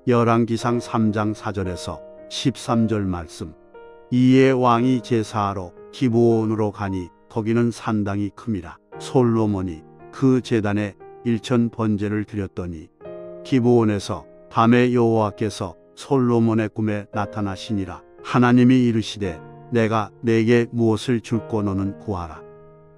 열왕기상 3장 4절에서 13절 말씀. 이에 왕이 제사하러 기브온으로 가니 거기는 산당이 큼이라. 솔로몬이 그 제단에 일천 번제를 드렸더니 기브온에서 밤에 여호와께서 솔로몬의 꿈에 나타나시니라. 하나님이 이르시되 내가 네게 무엇을 줄꼬 너는 구하라.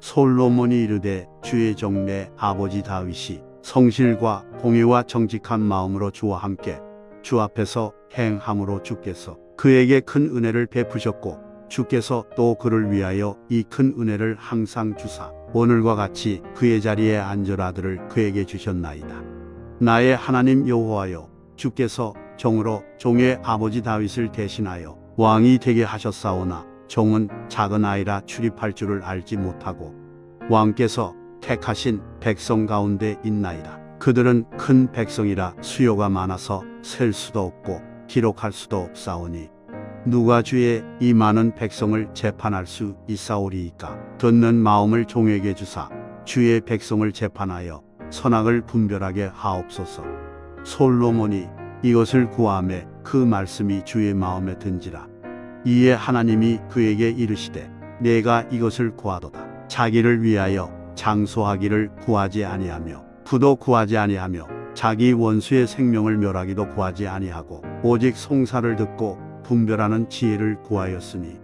솔로몬이 이르되 주의 종내 아버지 다윗이 성실과 공의와 정직한 마음으로 주와 함께 주 앞에서 행함으로 주께서 그에게 큰 은혜를 베푸셨고 주께서 또 그를 위하여 이 큰 은혜를 항상 주사 오늘과 같이 그의 자리에 앉을 아들을 그에게 주셨나이다. 나의 하나님 여호와여, 주께서 종으로 종의 아버지 다윗을 대신하여 왕이 되게 하셨사오나 종은 작은 아이라 출입할 줄을 알지 못하고 왕께서 택하신 백성 가운데 있나이다. 그들은 큰 백성이라 수요가 많아서 셀 수도 없고 기록할 수도 없사오니 누가 주의 이 많은 백성을 재판할 수 있사오리이까. 듣는 마음을 종에게 주사 주의 백성을 재판하여 선악을 분별하게 하옵소서. 솔로몬이 이것을 구하매 그 말씀이 주의 마음에 든지라. 이에 하나님이 그에게 이르시되 내가 이것을 구하도다. 자기를 위하여 장소하기를 구하지 아니하며 부도 구하지 아니하며 자기 원수의 생명을 멸하기도 구하지 아니하고 오직 송사를 듣고 분별하는 지혜를 구하였으니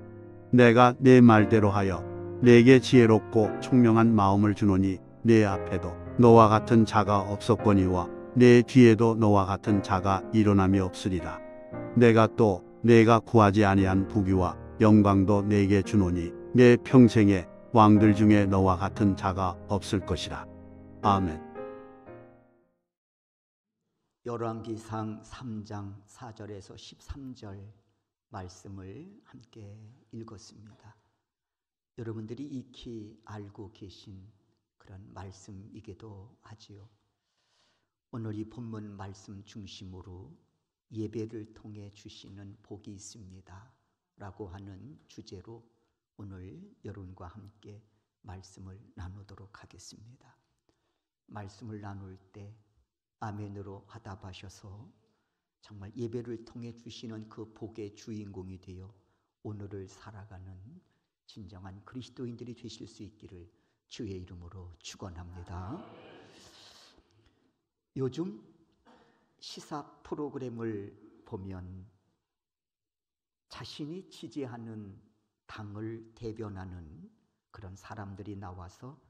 내가 내 말대로 하여 내게 지혜롭고 총명한 마음을 주노니 내 앞에도 너와 같은 자가 없었거니와 내 뒤에도 너와 같은 자가 일어남이 없으리라. 내가 또 내가 구하지 아니한 부귀와 영광도 내게 주노니 내 평생에 왕들 중에 너와 같은 자가 없을 것이라. 아멘. 열왕기상 3장 4절에서 13절 말씀을 함께 읽었습니다. 여러분들이 익히 알고 계신 그런 말씀이기도 하지요. 오늘 이 본문 말씀 중심으로 예배를 통해 주시는 복이 있습니다 라고 하는 주제로 오늘 여러분과 함께 말씀을 나누도록 하겠습니다. 말씀을 나눌 때 아멘으로 화답하셔서 정말 예배를 통해 주시는 그 복의 주인공이 되어 오늘을 살아가는 진정한 그리스도인들이 되실 수 있기를 주의 이름으로 축원합니다. 요즘 시사 프로그램을 보면 자신이 지지하는 당을 대변하는 그런 사람들이 나와서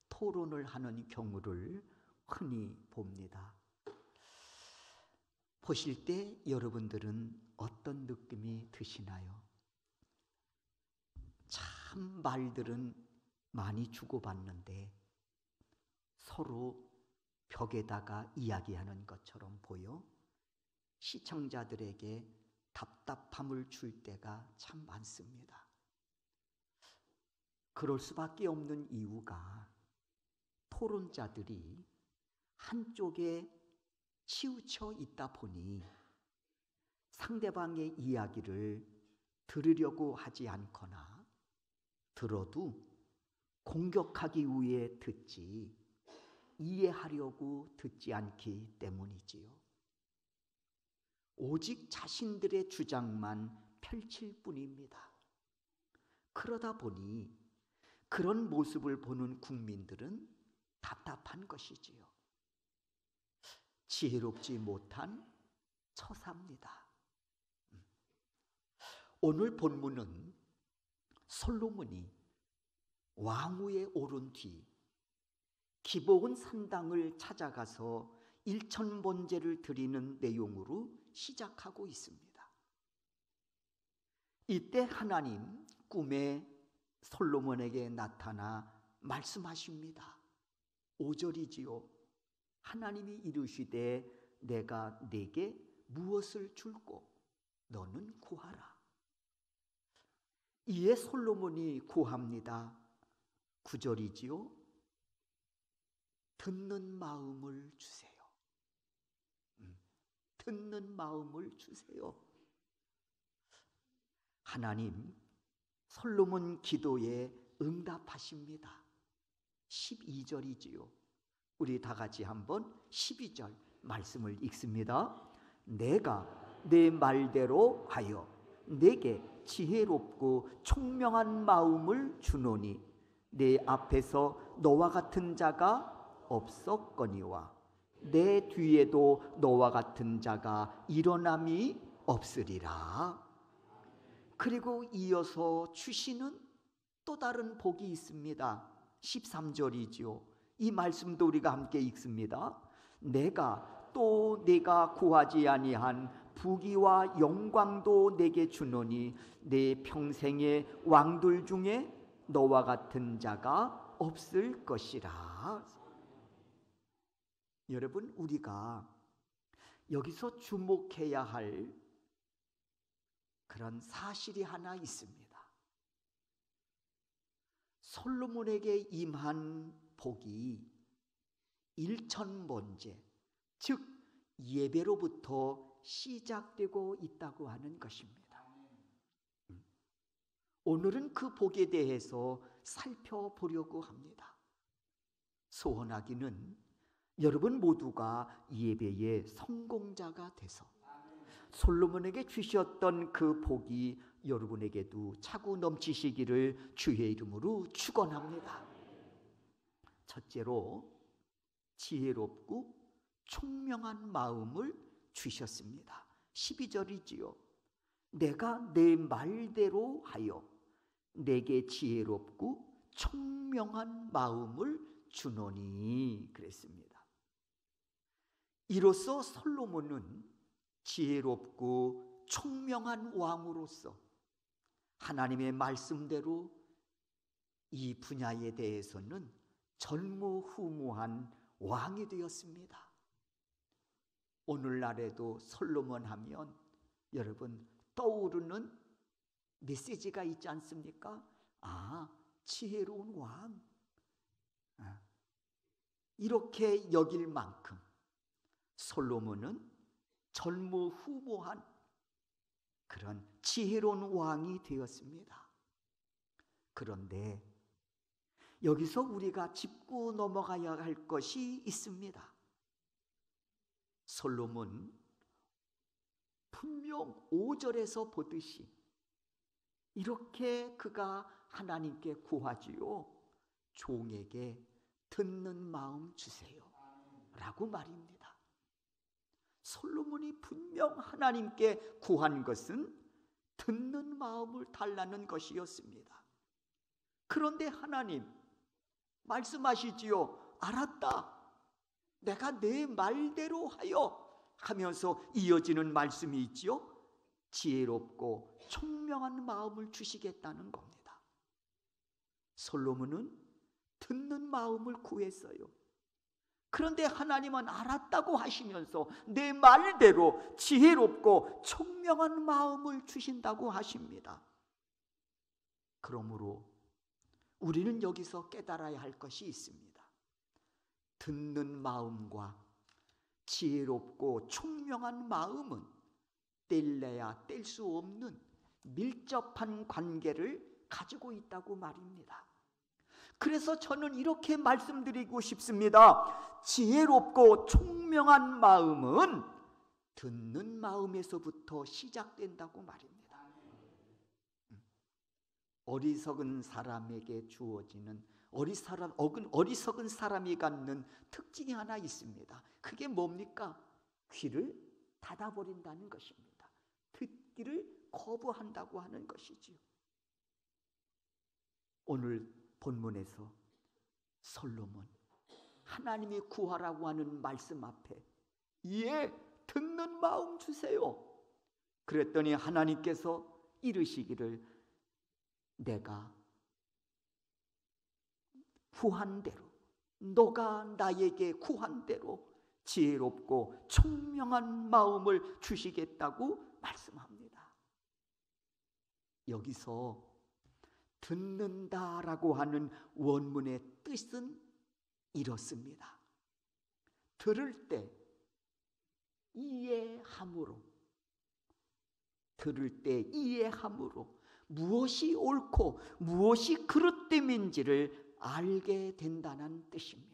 토론을 하는 경우를 흔히 봅니다. 보실 때 여러분들은 어떤 느낌이 드시나요? 참 말들은 많이 주고받는데 서로 벽에다가 이야기하는 것처럼 보여 시청자들에게 답답함을 줄 때가 참 많습니다. 그럴 수밖에 없는 이유가 토론자들이 한쪽에 치우쳐 있다 보니 상대방의 이야기를 들으려고 하지 않거나 들어도 공격하기 위해 듣지 이해하려고 듣지 않기 때문이지요. 오직 자신들의 주장만 펼칠 뿐입니다. 그러다 보니 그런 모습을 보는 국민들은 답답한 것이지요. 지혜롭지 못한 처사입니다. 오늘 본문은 솔로몬이 왕위에 오른 뒤 기브온 산당을 찾아가서 일천번제를 드리는 내용으로 시작하고 있습니다. 이때 하나님 꿈에 솔로몬에게 나타나 말씀하십니다. 5절이지요. 하나님이 이르시되 내가 네게 무엇을 줄꼬 너는 구하라. 이에 솔로몬이 구합니다. 9절이지요. 듣는 마음을 주세요. 듣는 마음을 주세요. 하나님 솔로몬 기도에 응답하십니다. 12절이지요. 우리 다 같이 한번 12절 말씀을 읽습니다. 내가 내 말대로 하여 내게 지혜롭고 총명한 마음을 주노니 내 앞에서 너와 같은 자가 없었거니와 내 뒤에도 너와 같은 자가 일어남이 없으리라. 그리고 이어서 주시는 또 다른 복이 있습니다. 13절이지요. 이 말씀도 우리가 함께 읽습니다. 내가 구하지 아니한 부귀와 영광도 내게 주노니 내 평생의 왕들 중에 너와 같은 자가 없을 것이라. 여러분, 우리가 여기서 주목해야 할 그런 사실이 하나 있습니다. 솔로몬에게 임한 복이 일천번제, 즉 예배로부터 시작되고 있다고 하는 것입니다. 오늘은 그 복에 대해서 살펴보려고 합니다. 소원하기는 여러분 모두가 예배의 성공자가 돼서 솔로몬에게 주셨던 그 복이 여러분에게도 차고 넘치시기를 주의 이름으로 축원합니다. 첫째로 지혜롭고 총명한 마음을 주셨습니다. 12절이지요. 내가 내 말대로 하여 내게 지혜롭고 총명한 마음을 주노니 그랬습니다. 이로써 솔로몬은 지혜롭고 총명한 왕으로서 하나님의 말씀대로 이 분야에 대해서는 전무후무한 왕이 되었습니다. 오늘날에도 솔로몬 하면 여러분 떠오르는 메시지가 있지 않습니까? 지혜로운 왕. 이렇게 여길 만큼 솔로몬은 전무후무한 그런 지혜로운 왕이 되었습니다. 그런데 여기서 우리가 짚고 넘어가야 할 것이 있습니다. 솔로몬 분명 5절에서 보듯이 이렇게 그가 하나님께 구하지요. 종에게 듣는 마음 주세요 라고 말입니다. 솔로몬이 분명 하나님께 구한 것은 듣는 마음을 달라는 것이었습니다. 그런데 하나님 말씀하시지요. 알았다. 내가 내 말대로 하여 하면서 이어지는 말씀이 있지요. 지혜롭고 총명한 마음을 주시겠다는 겁니다. 솔로몬은 듣는 마음을 구했어요. 그런데 하나님은 알았다고 하시면서 내 말대로 지혜롭고 총명한 마음을 주신다고 하십니다. 그러므로 우리는 여기서 깨달아야 할 것이 있습니다. 듣는 마음과 지혜롭고 총명한 마음은 뗄래야 뗄 수 없는 밀접한 관계를 가지고 있다고 말입니다. 그래서 저는 이렇게 말씀드리고 싶습니다. 지혜롭고 총명한 마음은 듣는 마음에서부터 시작된다고 말입니다. 어리석은 사람에게 주어지는 어리석은 사람이 갖는 특징이 하나 있습니다. 그게 뭡니까? 귀를 닫아버린다는 것입니다. 듣기를 거부한다고 하는 것이지요. 오늘 본문에서 솔로몬 하나님이 구하라고 하는 말씀 앞에 듣는 마음 주세요. 그랬더니 하나님께서 이르시기를 내가 구한 대로 너가 나에게 구한 대로 지혜롭고 총명한 마음을 주시겠다고 말씀합니다. 여기서 듣는다라고 하는 원문의 뜻은 이렇습니다. 들을 때 이해함으로 무엇이 옳고 무엇이 그릇됨인지를 알게 된다는 뜻입니다.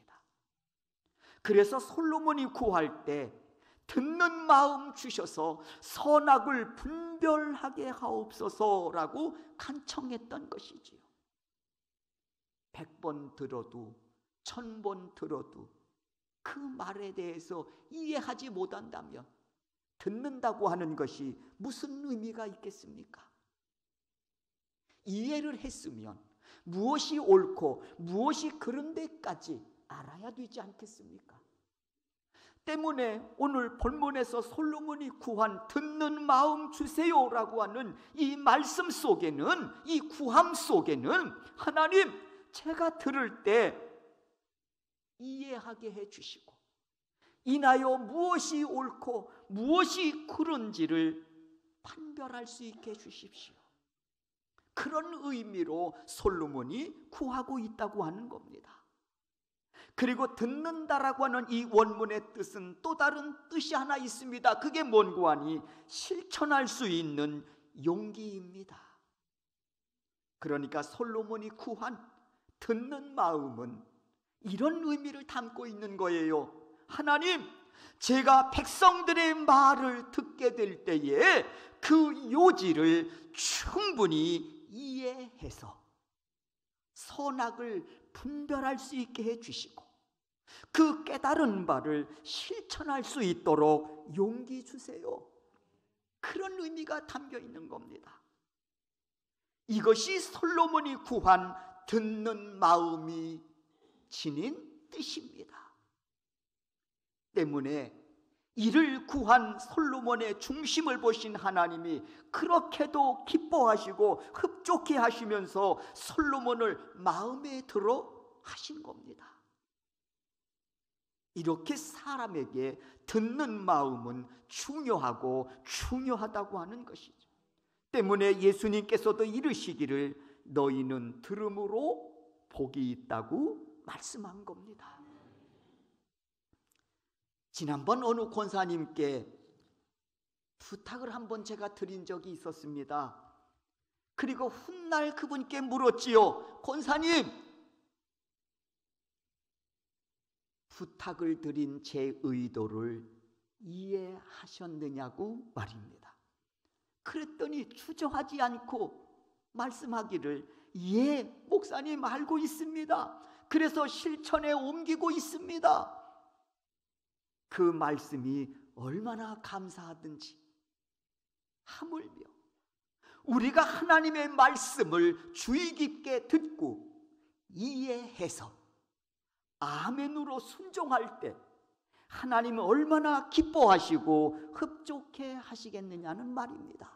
그래서 솔로몬이 구할 때 듣는 마음 주셔서 선악을 분별하게 하옵소서라고 간청했던 것이지요. 100번 들어도 1000번 들어도 그 말에 대해서 이해하지 못한다면 듣는다고 하는 것이 무슨 의미가 있겠습니까? 이해를 했으면 무엇이 옳고 무엇이 그런 데까지 알아야 되지 않겠습니까? 때문에 오늘 본문에서 솔로몬이 구한 듣는 마음 주세요라고 하는 이 말씀 속에는, 이 구함 속에는 하나님, 제가 들을 때 이해하게 해주시고 인하여 무엇이 옳고 무엇이 그른지를 판별할 수 있게 해주십시오. 그런 의미로 솔로몬이 구하고 있다고 하는 겁니다. 그리고 듣는다라고 하는 이 원문의 뜻은 또 다른 뜻이 하나 있습니다. 그게 뭔고 하니 실천할 수 있는 용기입니다. 그러니까 솔로몬이 구한 듣는 마음은 이런 의미를 담고 있는 거예요. 하나님, 제가 백성들의 말을 듣게 될 때에 그 요지를 충분히 이해해서 선악을 분별할 수 있게 해주시고 그 깨달은 바를 실천할 수 있도록 용기 주세요. 그런 의미가 담겨 있는 겁니다. 이것이 솔로몬이 구한 듣는 마음이 지닌 뜻입니다. 때문에 이를 구한 솔로몬의 중심을 보신 하나님이 그렇게도 기뻐하시고 흡족해 하시면서 솔로몬을 마음에 들어 하신 겁니다. 이렇게 사람에게 듣는 마음은 중요하고 중요하다고 하는 것이죠. 때문에 예수님께서도 이르시기를 너희는 들음으로 복이 있다고 말씀한 겁니다. 지난번 어느 권사님께 부탁을 한번 제가 드린 적이 있었습니다. 그리고 훗날 그분께 물었지요. 권사님, 부탁을 드린 제 의도를 이해하셨느냐고 말입니다. 그랬더니 주저하지 않고 말씀하기를 예, 목사님 알고 있습니다. 그래서 실천에 옮기고 있습니다. 그 말씀이 얼마나 감사하든지, 하물며 우리가 하나님의 말씀을 주의 깊게 듣고 이해해서 아멘으로 순종할 때 하나님은 얼마나 기뻐하시고 흡족해 하시겠느냐는 말입니다.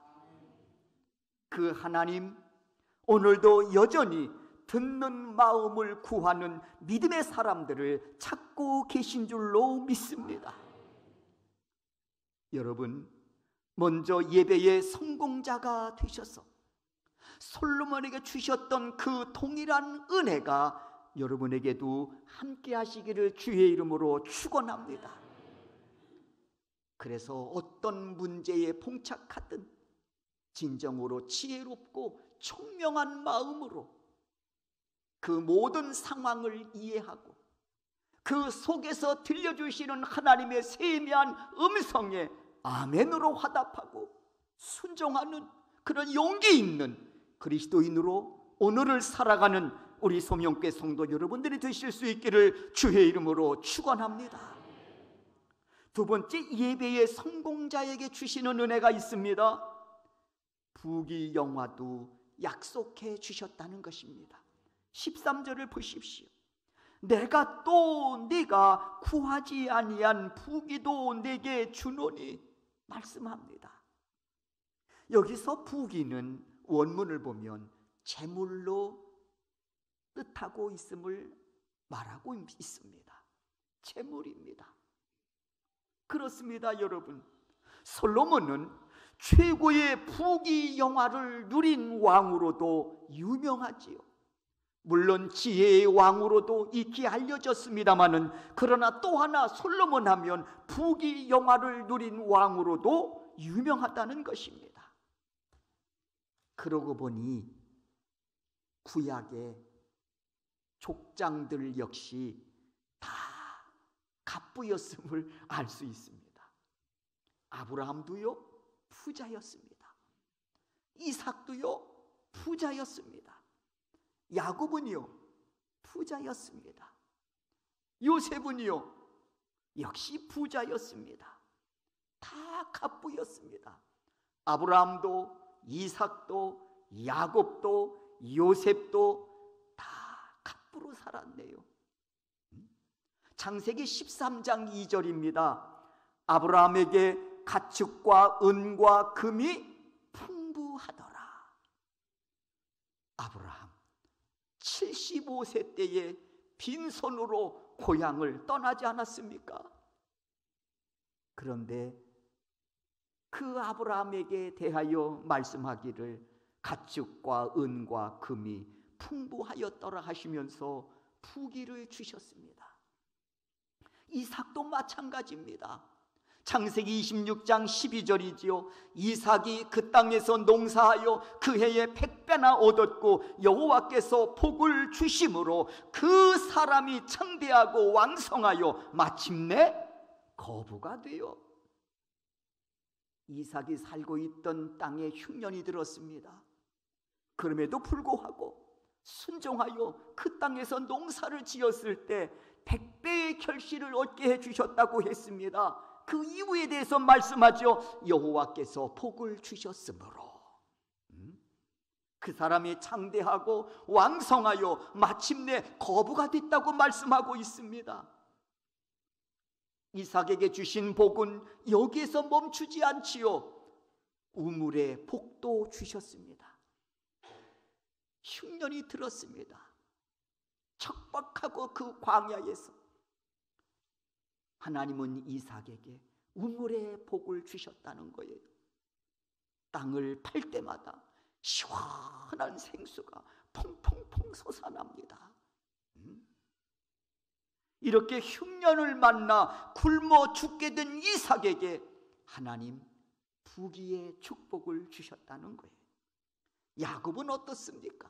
그 하나님, 오늘도 여전히 듣는 마음을 구하는 믿음의 사람들을 찾고 계신 줄로 믿습니다. 여러분, 먼저 예배의 성공자가 되셔서 솔로몬에게 주셨던 그 동일한 은혜가 여러분에게도 함께 하시기를 주의 이름으로 축원합니다. 그래서 어떤 문제에 봉착하든 진정으로 지혜롭고 총명한 마음으로 그 모든 상황을 이해하고 그 속에서 들려주시는 하나님의 세미한 음성에 아멘으로 화답하고 순종하는 그런 용기 있는 그리스도인으로 오늘을 살아가는 우리 소명교회 성도 여러분들이 되실 수 있기를 주의 이름으로 축원합니다. 두 번째, 예배의 성공자에게 주시는 은혜가 있습니다. 부귀영화도 약속해 주셨다는 것입니다. 13절을 보십시오. 내가 또 네가 구하지 아니한 부귀도 내게 주노니 말씀합니다. 여기서 부귀는 원문을 보면 재물로 뜻하고 있음을 말하고 있습니다. 재물입니다. 그렇습니다, 여러분. 솔로몬은 최고의 부귀영화를 누린 왕으로도 유명하지요. 물론 지혜의 왕으로도 익히 알려졌습니다마는 그러나 또 하나 솔로몬 하면 부귀영화를 누린 왕으로도 유명하다는 것입니다. 그러고 보니 구약의 족장들 역시 다 갑부였음을 알 수 있습니다. 아브라함도요 부자였습니다. 이삭도요 부자였습니다. 야곱은요 부자였습니다. 요셉은요 역시 부자였습니다. 다 갑부였습니다. 아브라함도 이삭도 야곱도 요셉도 다 갑부로 살았네요. 창세기 13장 2절입니다. 아브라함에게 가축과 은과 금이 풍부하더라. 아브라함 75세 때에 빈손으로 고향을 떠나지 않았습니까? 그런데 그 아브라함에게 대하여 말씀하기를 가축과 은과 금이 풍부하였더라 하시면서 부귀를 주셨습니다. 이삭도 마찬가지입니다. 창세기 26장 12절이지요. 이삭이 그 땅에서 농사하여 그 해에 100배나 얻었고 여호와께서 복을 주심으로 그 사람이 창대하고 왕성하여 마침내 거부가 되어 이삭이 살고 있던 땅에 흉년이 들었습니다. 그럼에도 불구하고 순종하여 그 땅에서 농사를 지었을 때 100배의 결실을 얻게 해주셨다고 했습니다. 그 이유에 대해서 말씀하죠. 여호와께서 복을 주셨으므로 그 사람이 창대하고 왕성하여 마침내 거부가 됐다고 말씀하고 있습니다. 이삭에게 주신 복은 여기에서 멈추지 않지요. 우물에 복도 주셨습니다. 흉년이 들었습니다. 척박하고 그 광야에서 하나님은 이삭에게 우물에 복을 주셨다는 거예요. 땅을 팔 때마다 시원한 생수가 퐁퐁퐁 솟아납니다. 이렇게 흉년을 만나 굶어 죽게 된 이삭에게 하나님 부귀의 축복을 주셨다는 거예요. 야곱은 어떻습니까?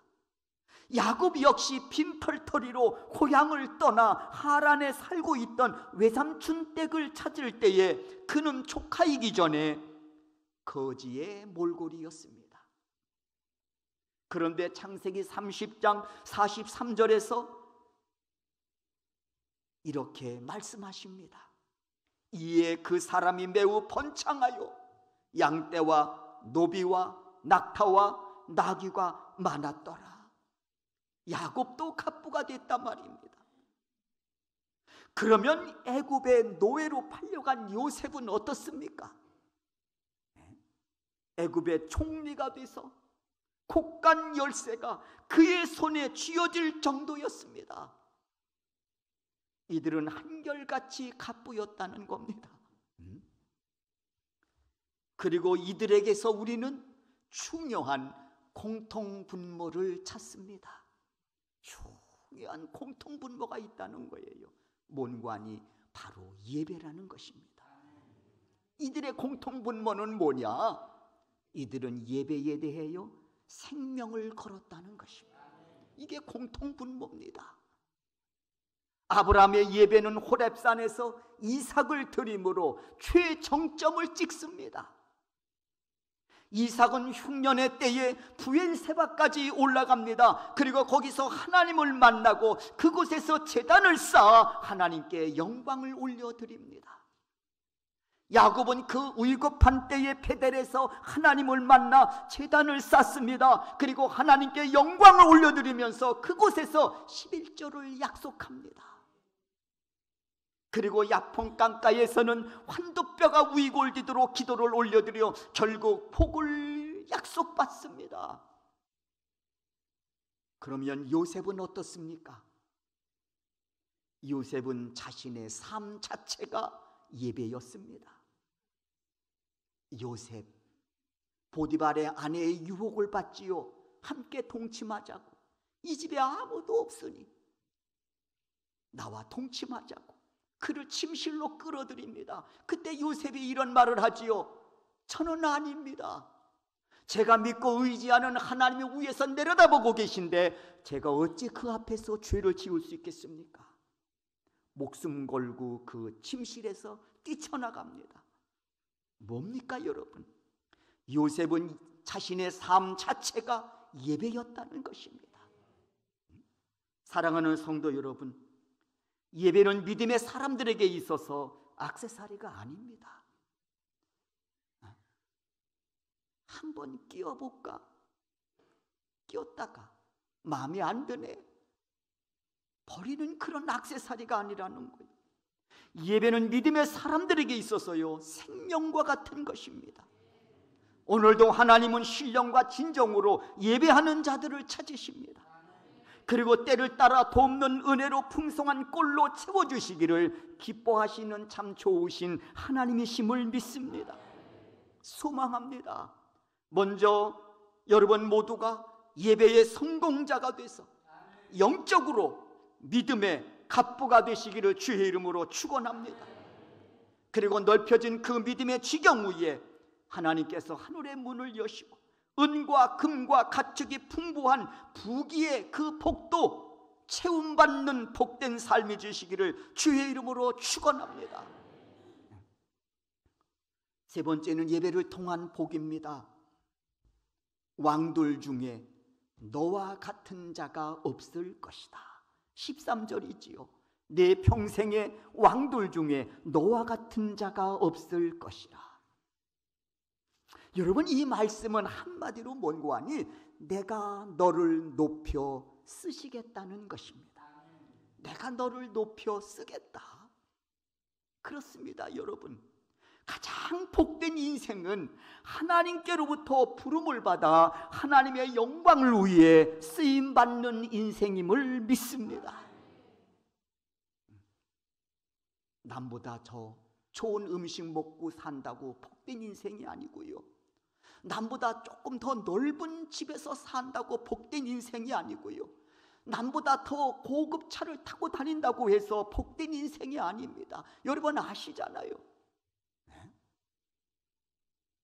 야곱 역시 빈털터리로 고향을 떠나 하란에 살고 있던 외삼촌 댁을 찾을 때에 그는 조카이기 전에 거지의 몰골이었습니다. 그런데 창세기 30장 43절에서 이렇게 말씀하십니다. 이에 그 사람이 매우 번창하여 양떼와 노비와 낙타와 나귀가 많았더라. 야곱도 갑부가 됐단 말입니다. 그러면 애굽의 노예로 팔려간 요셉은 어떻습니까? 애굽의 총리가 돼서 곡간 열쇠가 그의 손에 쥐어질 정도였습니다. 이들은 한결같이 갑부였다는 겁니다. 그리고 이들에게서 우리는 중요한 공통분모를 찾습니다. 중요한 공통분모가 있다는 거예요. 본관이 바로 예배라는 것입니다. 이들의 공통분모는 뭐냐? 이들은 예배에 대하여 생명을 걸었다는 것입니다. 이게 공통분모입니다. 아브라함의 예배는 호렙산에서 이삭을 드림으로 최정점을 찍습니다. 이삭은 흉년의 때에 부엘세바까지 올라갑니다. 그리고 거기서 하나님을 만나고 그곳에서 제단을 쌓아 하나님께 영광을 올려드립니다. 야곱은 그 위급한 때에 베델에서 하나님을 만나 제단을 쌓습니다. 그리고 하나님께 영광을 올려드리면서 그곳에서 11조를 약속합니다. 그리고 야폰 강가에서는 환도뼈가 위골디도록 기도를 올려드려 결국 복을 약속받습니다. 그러면 요셉은 어떻습니까? 요셉은 자신의 삶 자체가 예배였습니다. 요셉, 보디발의 아내의 유혹을 받지요. 함께 동침하자고. 이 집에 아무도 없으니 나와 동침하자고. 그를 침실로 끌어들입니다. 그때 요셉이 이런 말을 하지요. 저는 아닙니다. 제가 믿고 의지하는 하나님이 위에서 내려다보고 계신데 제가 어찌 그 앞에서 죄를 지을 수 있겠습니까? 목숨 걸고 그 침실에서 뛰쳐나갑니다. 뭡니까 여러분? 요셉은 자신의 삶 자체가 예배였다는 것입니다. 사랑하는 성도 여러분, 예배는 믿음의 사람들에게 있어서 액세서리가 아닙니다. 한번 끼워볼까? 끼웠다가 마음에 안 드네, 버리는 그런 액세서리가 아니라는 거예요. 예배는 믿음의 사람들에게 있어서요, 생명과 같은 것입니다. 오늘도 하나님은 신령과 진정으로 예배하는 자들을 찾으십니다. 그리고 때를 따라 돕는 은혜로 풍성한 꼴로 채워주시기를 기뻐하시는 참 좋으신 하나님이심을 믿습니다. 소망합니다. 먼저 여러분 모두가 예배의 성공자가 돼서 영적으로 믿음의 갑부가 되시기를 주의 이름으로 축원합니다. 그리고 넓혀진 그 믿음의 지경 위에 하나님께서 하늘의 문을 여시고 은과 금과 가축이 풍부한 부귀의 그 복도 채움받는 복된 삶이 주시기를 주의 이름으로 축원합니다. 세 번째는 예배를 통한 복입니다. 왕들 중에 너와 같은 자가 없을 것이다. 13절이지요. 내 평생의 왕들 중에 너와 같은 자가 없을 것이라. 여러분, 이 말씀은 한마디로 뭔고 하니 내가 너를 높여 쓰시겠다는 것입니다. 내가 너를 높여 쓰겠다. 그렇습니다. 여러분, 가장 복된 인생은 하나님께로부터 부름을 받아 하나님의 영광을 위해 쓰임받는 인생임을 믿습니다. 남보다 더 좋은 음식 먹고 산다고 복된 인생이 아니고요, 남보다 조금 더 넓은 집에서 산다고 복된 인생이 아니고요, 남보다 더 고급 차를 타고 다닌다고 해서 복된 인생이 아닙니다. 여러분 아시잖아요.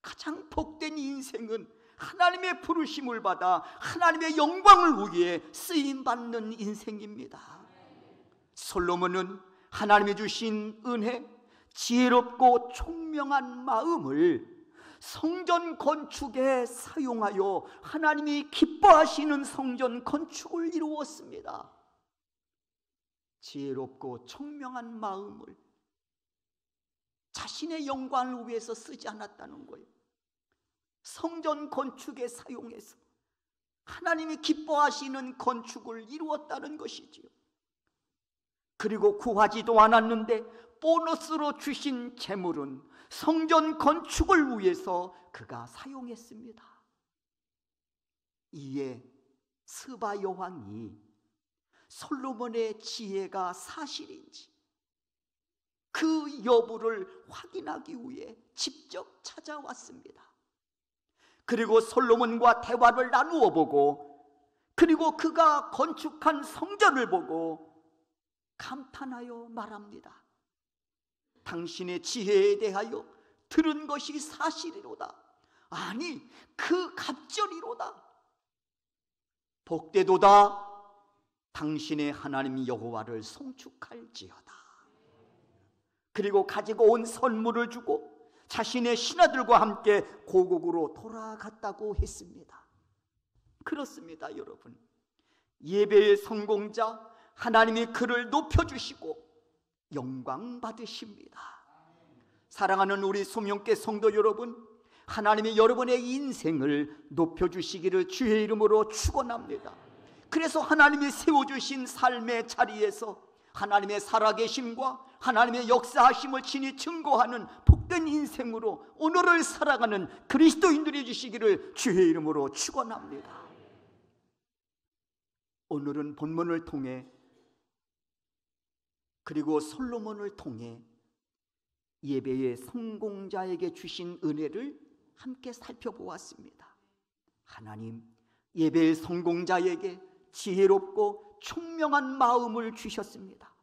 가장 복된 인생은 하나님의 부르심을 받아 하나님의 영광을 위해 쓰임받는 인생입니다. 솔로몬은 하나님이 주신 은혜, 지혜롭고 총명한 마음을 성전 건축에 사용하여 하나님이 기뻐하시는 성전 건축을 이루었습니다. 지혜롭고 총명한 마음을 자신의 영광을 위해서 쓰지 않았다는 거예요. 성전 건축에 사용해서 하나님이 기뻐하시는 건축을 이루었다는 것이지요. 그리고 구하지도 않았는데 보너스로 주신 재물은 성전 건축을 위해서 그가 사용했습니다. 이에 스바 여왕이 솔로몬의 지혜가 사실인지 그 여부를 확인하기 위해 직접 찾아왔습니다. 그리고 솔로몬과 대화를 나누어 보고, 그리고 그가 건축한 성전을 보고 감탄하여 말합니다. 당신의 지혜에 대하여 들은 것이 사실이로다. 아니, 그 갑절이로다. 복되도다. 당신의 하나님 여호와를 송축할지어다. 그리고 가지고 온 선물을 주고 자신의 신하들과 함께 고국으로 돌아갔다고 했습니다. 그렇습니다. 여러분, 예배의 성공자 하나님이 그를 높여주시고 영광 받으십니다. 사랑하는 우리 소명께 성도 여러분, 하나님이 여러분의 인생을 높여주시기를 주의 이름으로 축원합니다. 그래서 하나님이 세워주신 삶의 자리에서 하나님의 살아계심과 하나님의 역사하심을 친히 증거하는 복된 인생으로 오늘을 살아가는 그리스도인들이 주시기를 주의 이름으로 축원합니다. 오늘은 본문을 통해 그리고 솔로몬을 통해 예배의 성공자에게 주신 은혜를 함께 살펴보았습니다. 하나님, 예배의 성공자에게 지혜롭고 총명한 마음을 주셨습니다.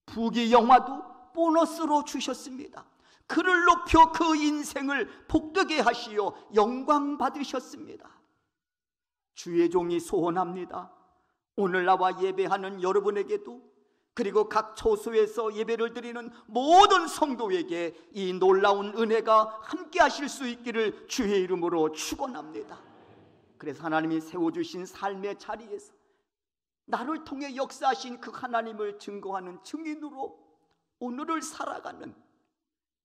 부귀 영화도 보너스로 주셨습니다. 그를 높여 그 인생을 복되게 하시어 영광 받으셨습니다. 주의 종이 소원합니다. 오늘 나와 예배하는 여러분에게도 그리고 각 초소에서 예배를 드리는 모든 성도에게 이 놀라운 은혜가 함께 하실 수 있기를 주의 이름으로 축원합니다. 그래서 하나님이 세워주신 삶의 자리에서 나를 통해 역사하신 그 하나님을 증거하는 증인으로 오늘을 살아가는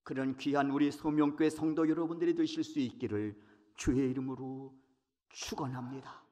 그런 귀한 우리 소명교회 성도 여러분들이 되실 수 있기를 주의 이름으로 축원합니다.